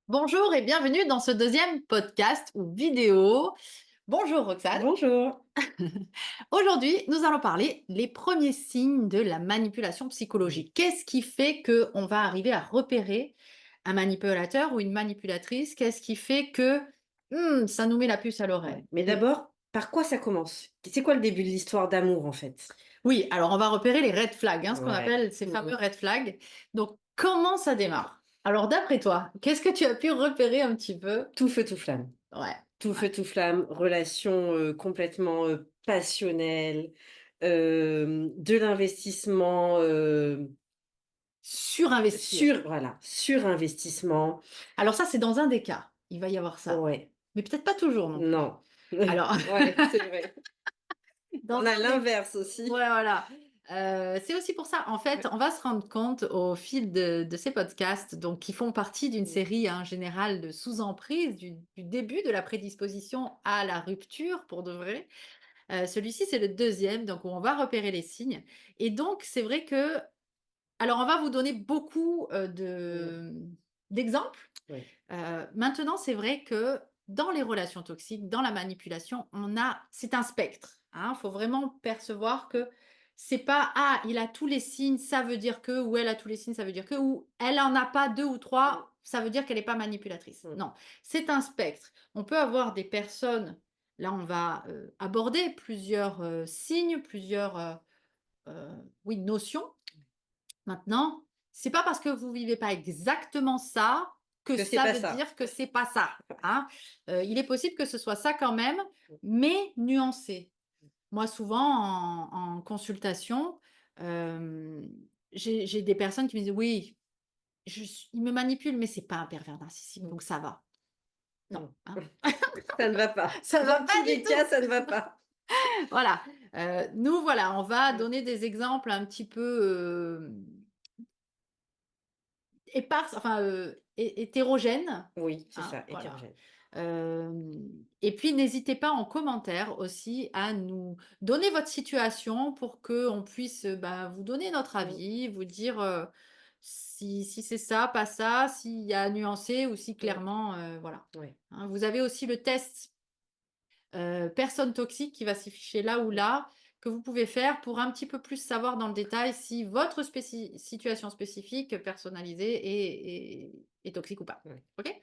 Bonjour et bienvenue dans ce deuxième podcast ou vidéo. Bonjour Roxane. Bonjour. Aujourd'hui, nous allons parler les premiers signes de la manipulation Oui. psychologique. Qu'est-ce qui fait que on va arriver à repérer un manipulateur ou une manipulatrice? Qu'est-ce qui fait que ça nous met la puce à l'oreille? Ouais. Mais d'abord, par quoi ça commence? C'est quoi le début de l'histoire d'amour, en fait? Oui, alors on va repérer les red flags, ce qu'on Ouais. appelle ces Mmh fameux mh. red flags. Donc, comment ça démarre? Alors, d'après toi, qu'est-ce que tu as pu repérer un petit peu? Tout feu, tout flamme. Ouais, Tout ouais. feu, tout flamme, relation, complètement, passionnelle, de l'investissement, Surinvestir. surinvestissement. Alors ça, c'est dans un des cas, il va y avoir ça, Ouais. mais peut-être pas toujours non plus. Non. Alors Ouais, c'est vrai. dans On a un des l'inverse aussi. ouais, voilà, c'est aussi pour ça, en fait, Ouais. on va se rendre compte au fil de ces podcasts, donc qui font partie d'une Mmh. série, hein, générale de sous-emprise, du début de la prédisposition à la rupture pour de vrai. Celui-ci, c'est le deuxième, donc où on va repérer les signes et donc c'est vrai que alors on va vous donner beaucoup, Mmh. d'exemples. Oui. Maintenant, c'est vrai que dans les relations toxiques, dans la manipulation, c'est un spectre, hein. Faut vraiment percevoir que c'est pas: «Ah, il a tous les signes, ça veut dire que» ou «Elle a tous les signes, ça veut dire que» ou «Elle en a pas 2 ou Mmh. 3, ça veut dire qu'elle est pas manipulatrice». Mmh. Non, c'est un spectre. On peut avoir des personnes là, on va, aborder plusieurs, signes, plusieurs, oui, notions. Maintenant, c'est pas parce que vous vivez pas exactement ça, que Que c'est ça pas veut ça. dire que c'est pas ça, hein. Il est possible que ce soit ça quand même, mais nuancé. Moi, souvent en consultation, hem, j'ai des personnes qui me disent: «Oui, il me manipule, mais c'est pas un pervers narcissique, Mmh. donc ça va». Non, Mmh. hein, Ça ne va pas. ça va Dans pas tous du les cas, tout. ça ne va pas. Voilà, nous, voilà, on va Mmh. donner des exemples un petit peu, éparses, enfin, hétérogènes, Oui, c'est hein, ça, voilà. hétérogène. Hem Et puis n'hésitez pas en commentaire aussi à nous donner votre situation pour qu'on puisse, bah, vous donner notre Mmh, avis, vous dire, si c'est ça, pas ça, s'il y a à nuancer ou si mmh, clairement, voilà. ouais. Hein, vous avez aussi le test, personne toxique qui va s'afficher là ou Mmh, là, que vous pouvez faire pour un petit peu plus savoir dans le détail si votre situation spécifique, personnalisée est toxique ou pas. ouais. OK?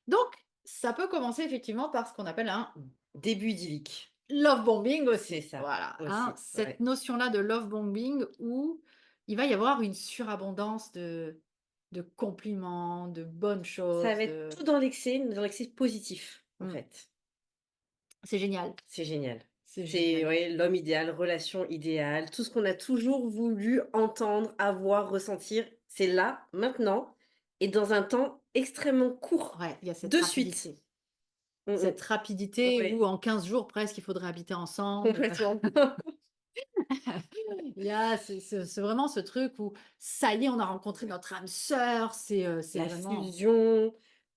Donc ça peut commencer effectivement par ce qu'on appelle un Mmh. Début idyllique. love bombing C'est aussi. ça, Voilà, hein, aussi, cette ouais. notion-là de love bombing où il va y avoir une surabondance de compliments, de bonnes Ça choses, va être de tout dans l'excès positif, en mmh, fait. c'est génial, C'est génial. c'est C'est, génial. ouais, l'homme idéal, relation idéale, tout ce qu'on a toujours voulu entendre, avoir, ressentir, c'est là, maintenant et dans un temps extrêmement court, Ouais, il y a cette de suite. rapidité. Mmh mh. Cette rapidité où Ouais, en 15 jours presque, il faudrait habiter ensemble. complètement. Il y a c'est vraiment ce truc où ça y est, on a rencontré Ouais. notre âme sœur, c'est La vraiment fusion,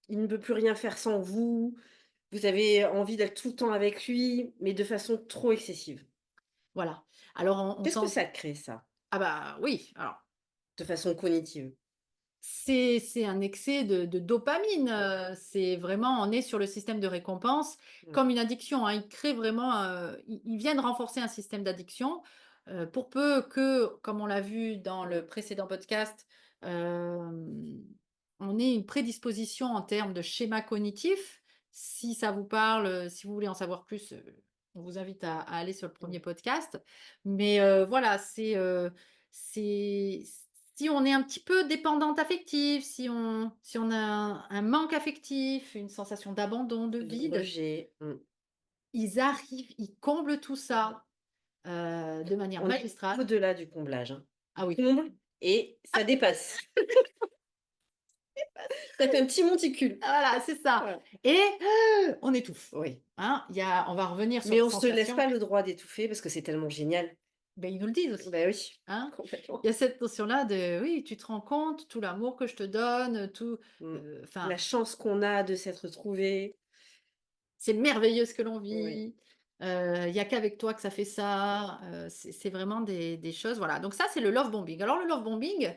il ne peut plus rien faire sans vous. Vous avez envie d'être tout le temps avec lui, mais de façon trop excessive. voilà. Alors on Qu'est-ce que sent ça crée ça, ah bah, oui, alors de façon cognitive? c'est un excès de dopamine, Ouais. c'est vraiment on est sur le système de récompense Mmh. comme une addiction, hein. Ils créent vraiment, ils viennent renforcer un système d'addiction, pour peu que, comme on l'a vu dans le Mmh. précédent podcast, hem, on ait une prédisposition en termes de schéma cognitif. Si ça vous parle, si vous voulez en savoir plus, on vous invite à aller sur le Mmh. premier podcast. Mais, voilà, c'est si on est un petit peu dépendante affective, si on a un manque affectif, une sensation d'abandon, de De vide, rejet. Mmh. ils arrivent, ils comblent tout ça, de manière On est magistrale. au-delà du comblage, hein. Ah oui, Comble et ça dépasse. Ça fait un petit monticule. voilà, c'est ça Voilà. et on étouffe, Oui. hein. On va revenir sur Mais les on se laisse sensations. pas le droit d'étouffer parce que c'est tellement génial. Ben ils nous le disent aussi, Bah oui, hein. complètement. Il y a cette notion-là de: «Oui, tu te rends compte, tout l'amour que je te donne, tout», Mmh. La enfin chance qu'on a de s'être retrouvés. c'est merveilleux ce que l'on Oui. vit, il y a qu'avec toi que ça fait ça, c'est vraiment des choses, voilà. Donc ça, c'est le love bombing. Alors le love bombing,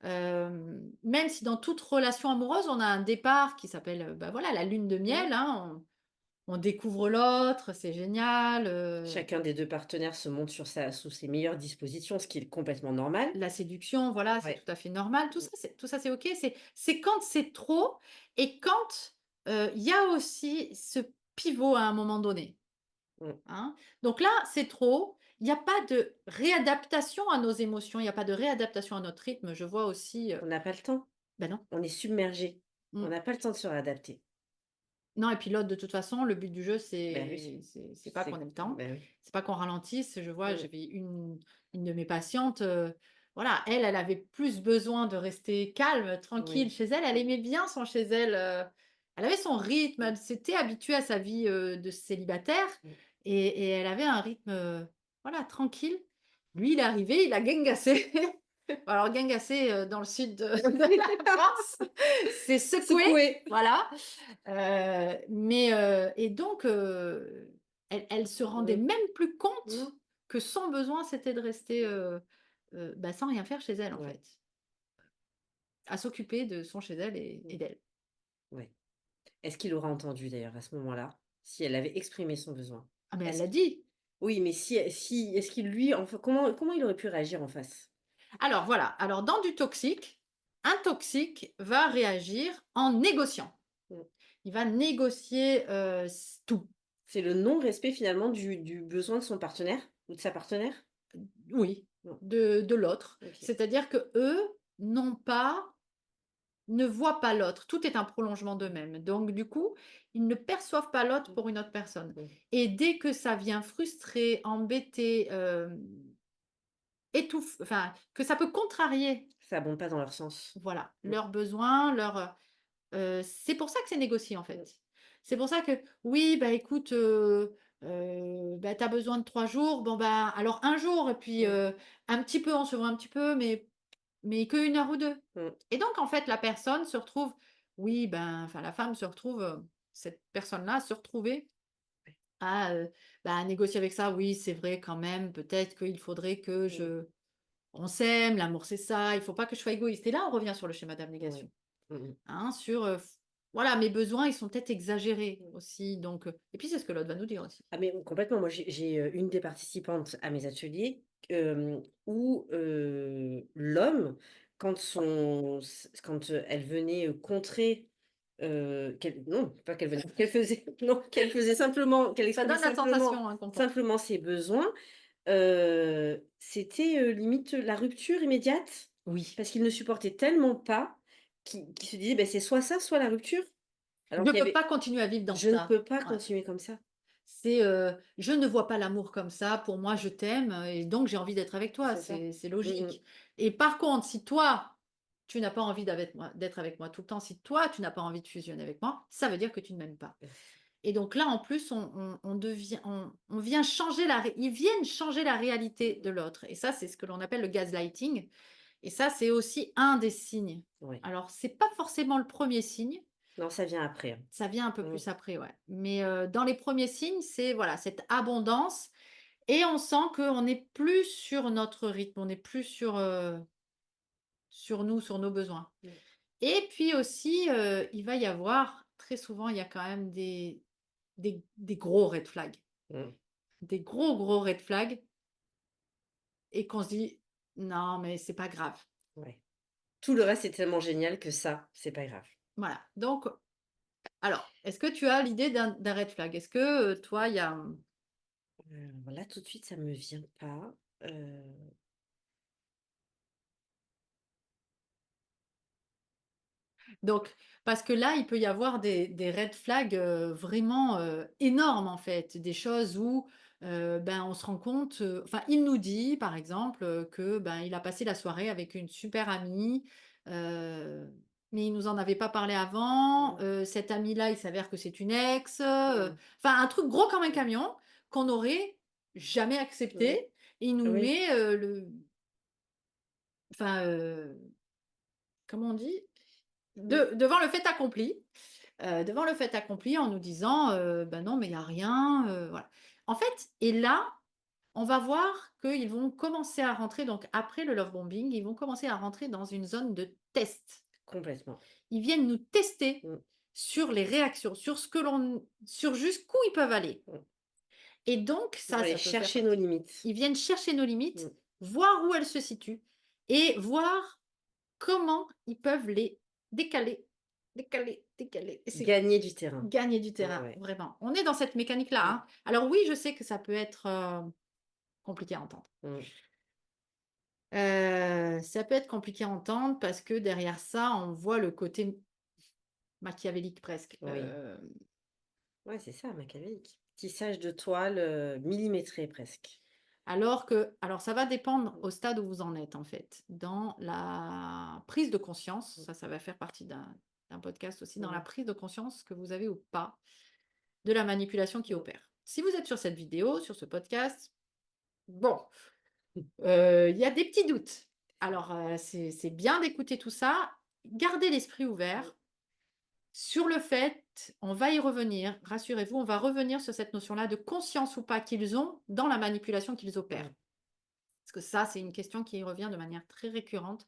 Même si dans toute relation amoureuse, on a un départ qui s'appelle, bah, voilà, la lune de Mmh. miel, hein, on découvre l'autre, c'est génial, Chacun des 2 partenaires se montre sous ses meilleures dispositions, ce qui est complètement normal. la séduction, voilà, c'est tout Ouais. à fait normal. Mmh. Tout ça, c'est OK. C'est quand c'est trop et quand, il y a aussi ce pivot à un moment donné, Mmh. hein. Donc là, c'est trop. Il y a pas de réadaptation à nos émotions, il y a pas de réadaptation à notre rythme. Je vois aussi, On n'a pas le temps. ben non. On est submergé. On Mmh. n'a pas le temps de se réadapter. Non et puis l'autre de toute façon, le but du jeu, Ben oui, c'est pas qu'on ait le temps, ben oui. c'est pas qu'on ralentisse. Je vois, Mmh. j'avais une de mes patientes, voilà, elle avait plus besoin de rester calme, tranquille Oui. chez elle. Elle aimait bien son chez elle, elle avait son rythme, Mmh. elle s'était habituée à sa vie, de célibataire Mmh. et elle avait un rythme, voilà, tranquille. Lui, il est arrivé, il a gangacé. Alors gangacé, dans le sud de la France, c'est secoué, Secoué. voilà. Mais et donc elle se rendait Mmh. même plus compte Non. que son besoin, c'était de rester, Mmh. bah, sans rien faire chez elle, en Ouais, fait. À s'occuper de son chez elle mmh, et d'elle. ouais. Est-ce qu'il aura entendu d'ailleurs à ce moment-là, si elle avait exprimé son besoin? Ah mais elle Est-ce l'a dit. Oui, mais si est-ce qu'il lui enfin, comment il aurait pu réagir en face? Alors voilà, alors dans du toxique, un toxique va réagir en négociant. Mmh. Il va négocier, s tout. C'est le non-respect finalement du besoin de son partenaire ou de sa partenaire? Oui, Non, de l'autre. OK. C'est-à-dire que eux n'ont pas ne voient pas l'autre. Tout est un prolongement Mmh. d'eux-mêmes. Donc du coup, ils ne perçoivent pas l'autre Mmh. pour une autre personne. Mmh. Et dès que ça vient frustrer, embêter, enfin, que ça peut contrarier, Ça abonde pas dans leur sens. voilà, Mmh. leurs besoins, c'est pour ça que c'est négocié, en Mmh. fait. C'est pour ça que: «Oui, bah, écoute, bah, tu as besoin de 3 jours, bon, bah, alors un jour et puis, Mmh. un petit peu, on se voit un petit peu, mais que 1 heure ou 2. Mmh. Et donc en fait, la personne se retrouve oui, ben, enfin la femme se retrouve, cette personne-là se retrouvait à, bah, à négocier avec ça. «Oui, c'est vrai quand même, peut-être qu'il faudrait que Mmh. je on s'aime, l'amour c'est ça, il faut pas que je sois égoïste» et là, on revient sur le schéma Ouais. d'abnégation, Mmh mh. hein, sur, f voilà, mes besoins, ils sont peut-être exagérés Mmh. aussi donc et puis c'est ce que l'autre va nous dire aussi. Ah mais complètement, moi une des participantes à mes ateliers, où, l'homme quand, elle venait, contrer, qu'elle non, pas qu'elle venait qu'elle faisait non, qu'elle Ça exprimait donne la simplement sensation, hein, qu'on pense. ses besoins, c'était, limite la rupture immédiate Oui. parce qu'il ne supportait tellement pas qu'il se disait: «Beh, c'est soit ça, soit la rupture». Alors Je qu'il y peux avait pas continuer à vivre dans je ne ça. peux pas Ouais. continuer comme ça. C'est, «Je ne vois pas l'amour comme ça, pour moi je t'aime, et donc j'ai envie d'être avec toi», C'est ça. c'est Mmh mh. logique. Et par contre, si toi, tu n'as pas envie d'être avec moi tout le temps, si toi, tu n'as pas envie de fusionner avec moi, ça veut dire que tu ne m'aimes pas. Bah, c'est ça. Et donc là, en plus, on devient on vient changer la ré ils viennent changer la Mmh réalité mh. de l'autre et ça, c'est ce que l'on appelle le gaslighting et ça, c'est aussi un des signes. Ouais. Alors c'est pas forcément le premier signe, Non, ça vient après, hein. ça vient un peu Mmh. plus après, ouais. Mais, dans les premiers signes, c'est voilà, cette abondance et on sent qu'on n'est plus sur notre rythme, on n'est plus sur nous, sur nos besoins. Mmh. Et puis aussi, il va y avoir très souvent, il y a quand même des gros red flags. Mmh. Des gros, gros red flags et qu'on se dit: «Non, mais c'est pas grave». Ouais. Tout le reste est tellement génial que ça, c'est pas grave. Voilà. Donc alors, est-ce que tu as l'idée d'un red flag? Est-ce que, toi, il y a, Là, tout de suite, ça me vient pas. Heu, donc parce que là, il peut y avoir des red flags, vraiment, énormes, en fait. Des choses où, ben, on se rend compte, enfin, il nous dit, par exemple, que, ben, il a passé la soirée avec une super amie, heu, mais il nous en avait pas parlé avant. mmh, Cette amie-là, il s'avère que c'est une ex, mmh, enfin, un truc gros comme un mmh, camion qu'on n'aurait jamais mmh. accepté et il nous Oui. met, enfin, comment on dit? Mmh, Devant le fait accompli. Devant le fait accompli en nous disant, «Bah, non, mais il y a rien», voilà. En fait et là, on va voir qu'ils vont commencer à rentrer, donc après le love bombing, ils vont commencer à rentrer dans une zone de test. Complètement. Ils viennent nous tester Mmh, sur les réactions, sur jusqu'où ils peuvent aller. mmh. Et donc Ils vont aller ça peut faire chercher nos partie. limites. Ils viennent chercher nos Mmh. limites, voir où elles se situent et voir comment ils peuvent les décaler, décaler, décaler. Et c'est Gagner du terrain. gagner du Ouais, terrain, ouais. vraiment. On est dans cette mécanique-là, Mmh, hein. Alors oui, je sais que ça peut être, compliqué à entendre. mmh. Ça peut être compliqué à entendre parce que derrière ça, on voit le côté machiavélique presque. Oui. Ouais, c'est ça, machiavélique. Tissage de toile, millimétré presque. Alors ça va dépendre Mmh, au stade où vous en êtes en fait. Dans la prise de conscience, mmh, ça va faire partie d'un podcast aussi, dans la mmh, prise de conscience que vous avez ou pas de la manipulation qui mmh. opère. Si vous êtes sur cette vidéo, sur ce podcast, bon, il y a des petits doutes. Alors, c'est bien d'écouter tout ça. Gardez l'esprit Mmh, ouvert sur le fait, on va y revenir, rassurez-vous, on va revenir sur cette notion-là de conscience ou pas qu'ils ont dans la manipulation qu'ils mmh, opèrent. Parce que ça, c'est une question qui revient de manière très récurrente.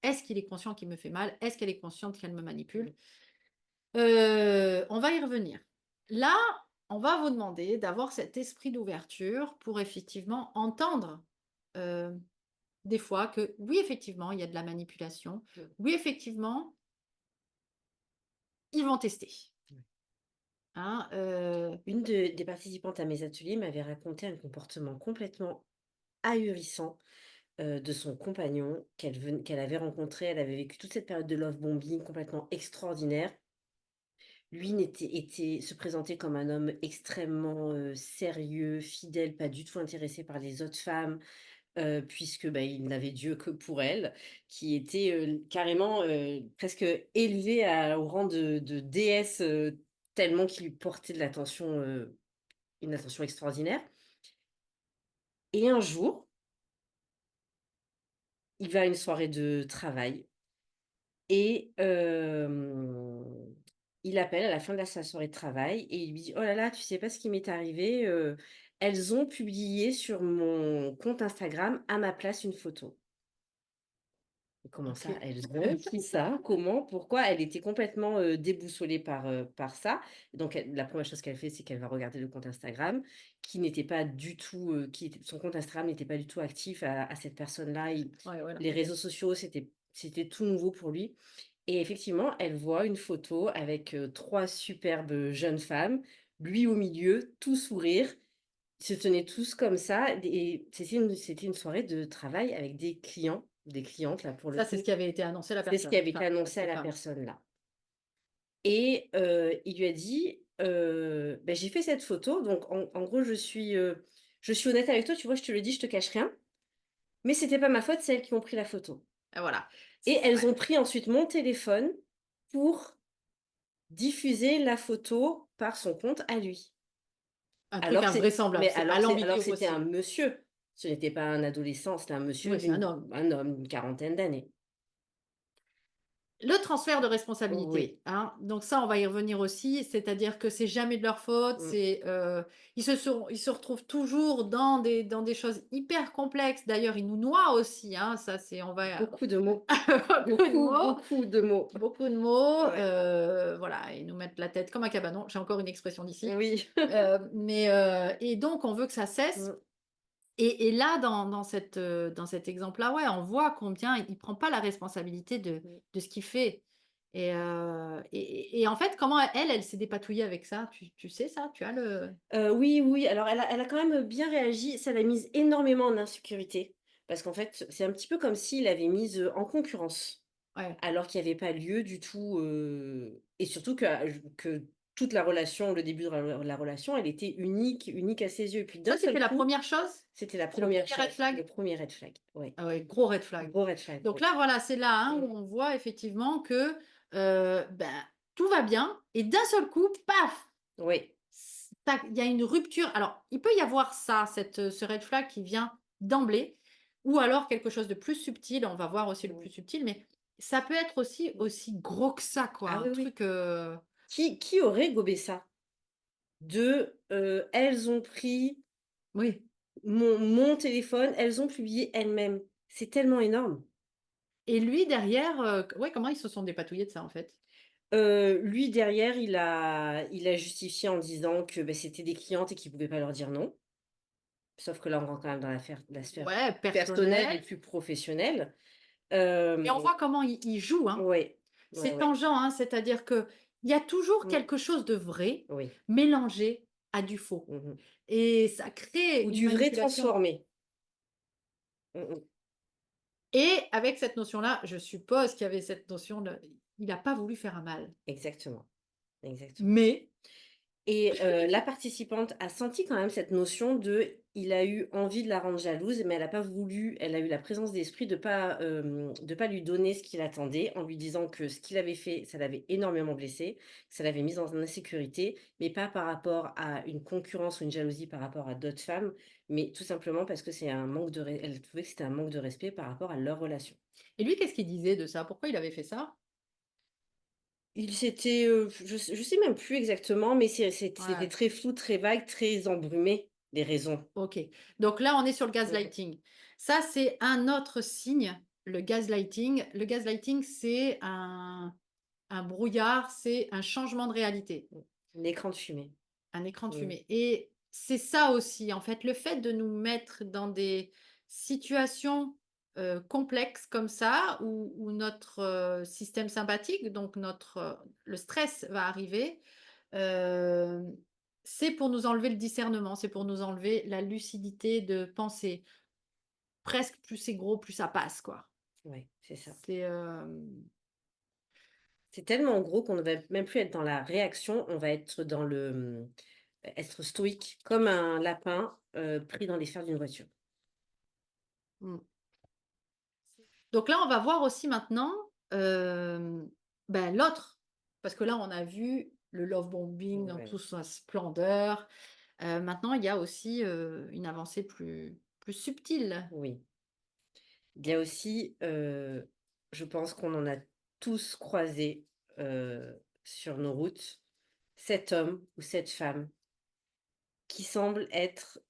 Est-ce qu'il est conscient qu'il me fait mal? Est-ce qu'elle est consciente qu'elle me mmh. manipule? On va y revenir. Là, on va vous demander d'avoir cet esprit d'ouverture pour effectivement entendre, heu, des fois que oui, effectivement, il y a de la manipulation. Mmh. Oui, effectivement, ils vont tester, Ouais. hein, Une des participantes à mes ateliers m'avait raconté un comportement complètement ahurissant, de son compagnon qu'elle avait rencontré. Elle avait vécu toute cette période de love bombing complètement extraordinaire. Lui se présentait comme un homme extrêmement, sérieux, fidèle, pas du tout intéressé par les autres femmes, puisque, bah, il n'avait Dieu que pour elle, qui était, carrément, presque élevée au rang de déesse, tellement qu'il lui portait de l'attention, une attention extraordinaire. Et un jour, il va à une soirée de travail et il appelle à la fin de sa soirée de travail et il lui dit: «Oh là là, tu sais pas ce qui m'est arrivé, elles ont publié sur mon compte Instagram à ma place une photo». Mais comment ça, OK. elles ont? Qui ça? Comment? Pourquoi? Elle était complètement, déboussolée par ça. Donc la première chose qu'elle fait, c'est qu'elle va regarder le compte Instagram qui n'était pas du tout, son compte Instagram n'était pas du tout actif à cette personne-là. Il Ouais, voilà. Les réseaux sociaux, c'était tout nouveau pour lui et effectivement, elle voit une photo avec, 3 superbes, jeunes femmes, lui au milieu, tout sourire. Ils se tenaient tous comme ça et c'était une soirée de travail avec des clients, des clientes là pour le Ça, c'est ce coup. qui avait été annoncé à la C'est ce qui personne, avait été enfin, à annoncé à ces la femmes. personne-là et il lui a dit, «Beh, j'ai fait cette photo donc en gros je suis honnête avec toi, tu vois? Je te le dis, je te cache rien, mais c'était pas ma faute, c'est elles qui ont pris la photo» Et voilà. et Ouais, elles ont pris ensuite mon téléphone pour diffuser la photo par son compte à lui. un truc Alors que c'est invraisemblable, mais c'est alambiqué alors au que c'était un possible. monsieur. Ce n'était pas un adolescent, c'était un monsieur Oui, c'est un homme. un homme d'une quarantaine d'années. Le transfert de Oui. responsabilité, hein, donc ça, on va y revenir aussi, c'est-à-dire que c'est jamais de leur faute, Mmh. ils se retrouvent toujours dans des choses hyper complexes. D'ailleurs, ils nous noient aussi, hein, ça c'est on va Beaucoup de mots, beaucoup de beaucoup, mots, beaucoup de mots. beaucoup de mots, Ouais. voilà, ils nous mettent la tête comme un cabanon. J'ai encore une expression d'ici, Oui. et donc on veut que ça cesse. Mmh, Et là, dans cet exemple-là, ouais, on voit combien il prend pas la responsabilité mmh. de ce qu'il fait et en fait, comment elle s'est dépatouillée avec ça? Tu sais ça? Tu as le Oui, oui, alors elle a quand même bien réagi, ça l'a mise énormément en insécurité parce qu'en fait, c'est un petit peu comme s'il l'avait mise, en concurrence. ouais. Alors qu'il y avait pas lieu du tout, et surtout que toute la relation, le début de la relation, elle était unique à ses yeux et puis Ça, d'un seul c'était la coup, première chose? c'était la C'est le première premier red chose, le flag? premier red flag, ouais. Ah ouais, gros red flag. Gros red flag, Donc oui. là, voilà, c'est là, hein, Mmh. où on voit effectivement que, ben, tout va bien et d'un seul coup, paf! Oui. Tac, il y a une rupture. Alors, il peut y avoir ça, ce red flag qui vient d'emblée, ou alors quelque chose de plus subtil. On va voir aussi le Mmh. plus subtil, mais ça peut être Mmh. aussi gros que ça, quoi. Ah Un oui, oui. truc, Qui aurait gobé ça? Elles ont pris oui. mon téléphone, elles ont publié elles-mêmes. C'est tellement énorme. Et lui derrière, ouais, comment ils se sont dépatouillés de ça, en fait? Lui derrière, il a justifié en disant que, beh, c'était des clientes et qu'il pouvait pas leur dire non. Sauf que là, on rentre quand même dans la sphère Ouais, personnelle personnel. et plus professionnelle. Et on Hem, voit comment il joue, hein. ouais, ouais, C'est ouais. tangent, hein, c'est-à-dire qu'il y a toujours Mmh, quelque chose de vrai oui. mélangé à du faux Mmh mh. et ça crée Ou une du vrai manipulation. transformé. Mmh mh. Et avec cette notion-là, je suppose qu'il y avait cette notion de il n'a pas voulu faire un mal. Exactement, exactement. Mais Et la participante a senti quand même cette notion de il a eu envie de la rendre jalouse, mais elle a pas voulu, elle a eu la présence d'esprit de pas lui donner ce qu'il attendait, en lui disant que ce qu'il avait fait, ça l'avait énormément blessée, que ça l'avait mise en insécurité, mais pas par rapport à une concurrence ou une jalousie par rapport à d'autres femmes, mais tout simplement parce que c'est un manque de ré elle trouvait que c'était un manque de respect par rapport à leur relation. et lui, qu'est-ce qu'il disait de ça? Pourquoi il avait fait ça? Il s'était, je sais même plus exactement, mais c'était Ouais, très flou, très vague, très embrumé, les raisons. OK. Donc là, on est sur le Mmh mh. gaslighting. Ça, c'est un autre signe, le gaslighting. Le gaslighting, c'est un brouillard, c'est un changement de réalité. L'écran de fumée. Un écran de Mmh. fumée et c'est ça aussi, en fait, le fait de nous mettre dans des situations, complexes comme ça où notre, système sympathique, donc notre, le stress va arriver, hem, c'est pour nous enlever le discernement, c'est pour nous enlever la lucidité de penser. Presque plus c'est gros, plus ça passe, quoi. Ouais, c'est ça. C'est, C'est tellement gros qu'on ne va même plus être dans la réaction, on va être dans être stoïque comme un lapin, pris dans les fers d'une voiture. mmh. Donc là, on va voir aussi maintenant, l'autre, parce que là, on a vu le love bombing dans Ouais, toute sa splendeur. Maintenant, il y a aussi, une avancée plus subtile. oui. Il y a aussi, je pense qu'on en a tous croisé, sur nos routes, cet homme ou cette femme qui semble être,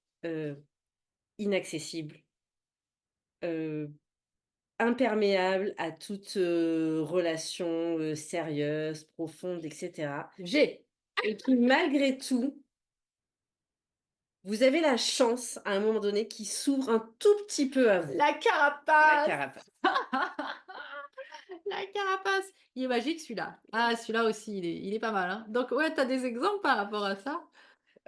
inaccessible, heu imperméable à toute, relation, sérieuse, profonde et cetera J'ai et qui malgré tout, vous avez la chance à un moment donné qu'il s'ouvre un tout petit peu à vous. la La carapace! carapace. La carapace! Il est magique celui-là. Ah, celui-là aussi, il est pas mal, hein. Donc ouais, tu as des exemples par rapport à ça?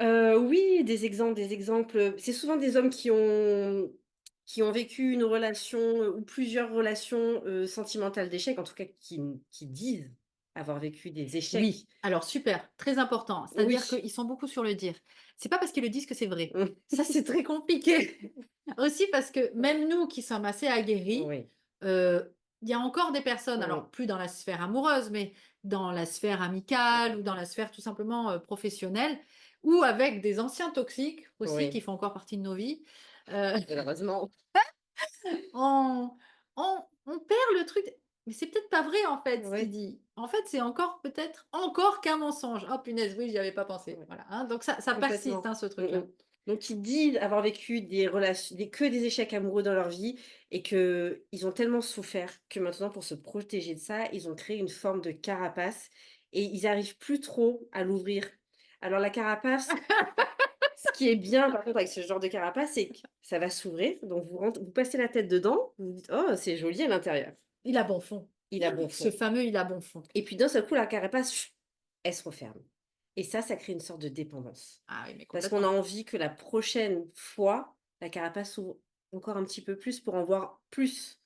Oui, des exemples, c'est souvent des hommes qui ont vécu une relation, ou plusieurs relations, sentimentales d'échecs, en tout cas qui disent avoir vécu des échecs. Oui, alors super, très important. Oui. C'est-à-dire qu'ils sont beaucoup sur le dire. C'est pas parce qu'ils le disent que c'est vrai. Mmh. Ça, c'est très compliqué. Aussi parce que même nous qui sommes assez aguerris, Oui. il y a encore des personnes, Mmh. alors plus dans la sphère amoureuse, mais dans la sphère amicale ou dans la sphère tout simplement, professionnelle ou avec des anciens toxiques aussi qui Oui. font encore partie de nos vies, heu Malheureusement. On on perd le truc mais c'est peut-être pas vrai, en fait, ce qu'il Oui. dit. En fait, c'est encore peut-être encore qu'un mensonge. Oh punaise, oui, j'y avais pas pensé. Ouais, Voilà, hein, donc ça persiste, complètement. hein, ce Mmh truc-là. mh. Donc ils disent avoir vécu des relations des échecs amoureux dans leur vie et qu'ils ont tellement souffert que maintenant pour se protéger de ça, ils ont créé une forme de carapace et ils arrivent plus trop à l'ouvrir. Alors la carapace, ce qui est bien par contre avec ce genre de carapace, c'est que ça va s'ouvrir, donc vous passez la tête dedans, vous vous dites: «Oh, c'est joli à l'intérieur». Il a bon fond. Il a bon Ce fond. fameux il a bon fond. Et puis d'un seul coup, la carapace, elle se referme. Et ça crée une sorte de dépendance. Ah oui, mais Parce qu'on a complètement. envie que la prochaine fois, la carapace s'ouvre encore un petit peu plus pour en voir plus.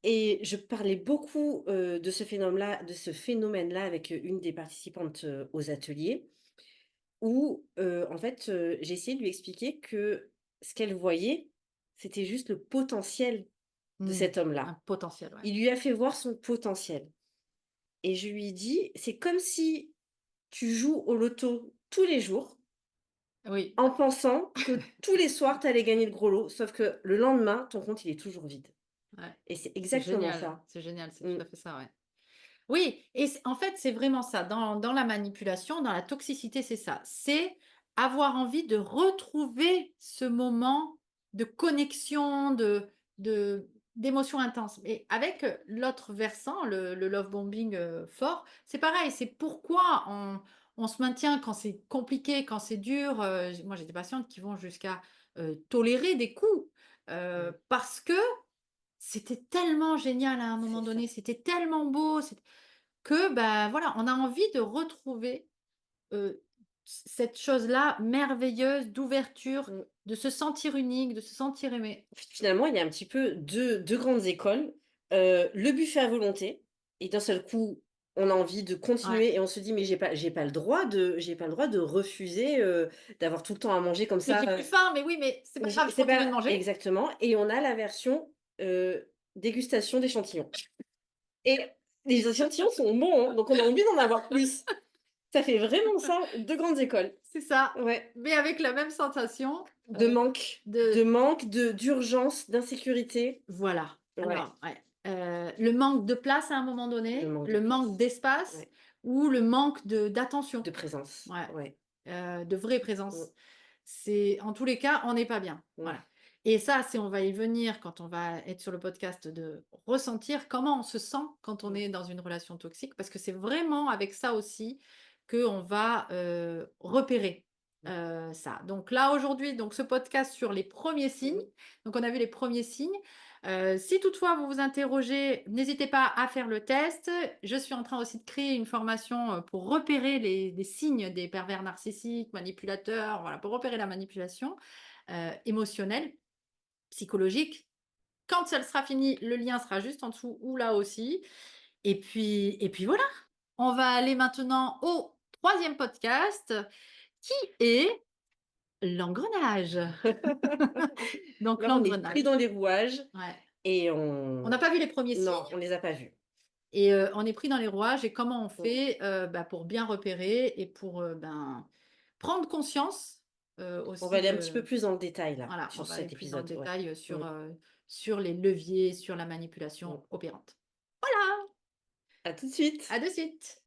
Et je parlais beaucoup, de ce phénomène-là avec, une des participantes, aux ateliers où, en fait, j'ai essayé de lui expliquer que ce qu'elle voyait, c'était juste le potentiel de Mmh. cet Un homme-là. potentiel, ouais. Il lui a fait voir son potentiel et je lui ai dit: «C'est comme si tu joues au loto tous les jours Oui, en pensant que tous les soirs, tu allais gagner le gros lot, sauf que le lendemain, ton compte, il est toujours vide». ouais. Et c'est exactement ça. C'est génial, c'est Mmh. tout à fait ça, ouais. Oui et en fait, c'est vraiment ça. Dans la manipulation, dans la toxicité, c'est ça. C'est avoir envie de retrouver ce moment de connexion, de d'émotions intenses. Mais avec, l'autre versant, le love bombing, fort, c'est pareil, c'est pourquoi on se maintient quand c'est compliqué, quand c'est dur, j'ai des patientes qui vont jusqu'à, tolérer des coups, Mmh. parce que c'était tellement génial à un moment C'est ça. donné, c'était tellement beau, que, bah, voilà, on a envie de retrouver, cette chose-là merveilleuse d'ouverture, Mmh. de se sentir unique, de se sentir aimé. Finalement, il y a un petit peu deux grandes écoles, le buffet à volonté et d'un seul coup, on a envie de Ouais. continuer et on se dit: «Mais j'ai pas le droit de refuser, d'avoir tout le temps à manger comme Mais ça, j'ai plus faim, mais oui, mais c'est pas grave, je c'est continue pas» de manger. exactement et on a la version, dégustation d'échantillons et les échantillons sont bons, hein, donc on a envie d'en avoir plus. Ça fait vraiment ça, 2 grandes écoles. C'est ça, Ouais, mais avec la même sensation, de de manque, d'urgence, d'insécurité. voilà. Ouais, Alors, ouais, le manque de place à un moment le donné, manque de le manque place. d'espace Ouais, ou le manque d'attention. de présence. Ouais. Ouais. De vraie Mmh, présence. C'est en tous les cas, on n'est pas bien, mmh, voilà. Et ça, c'est on va y venir quand on va être sur le podcast de ressentir comment on se sent quand on mmh, est dans une relation toxique, parce que c'est vraiment avec ça aussi qu'on va, repérer, mmh, ça. Donc là, aujourd'hui, donc ce podcast sur les premiers signes, mmh, donc on a vu les premiers signes. Si toutefois vous vous interrogez, n'hésitez pas à faire le test. Je suis en train aussi de créer une formation, pour repérer les signes des pervers narcissiques, manipulateurs, voilà, pour repérer la manipulation, émotionnelle, psychologique. Quand ça sera fini, le lien sera juste en dessous ou là aussi. Et puis voilà, on va aller maintenant au troisième podcast qui est l'engrenage. Donc Là, on est pris l'engrenage, dans les rouages ouais. et On n'a pas vu les premiers non, signes. on les a pas vus. Et on est pris dans les rouages et comment on Mmh. fait, bah, pour bien repérer et pour, prendre conscience, On va aussi aller un petit peu de plus dans le détail là, voilà, on sur va aller cet plus dans le épisode, ouais. détail, Mmh, sur les leviers, sur la mmh. manipulation opérante. Voilà, À tout de suite. à de suite.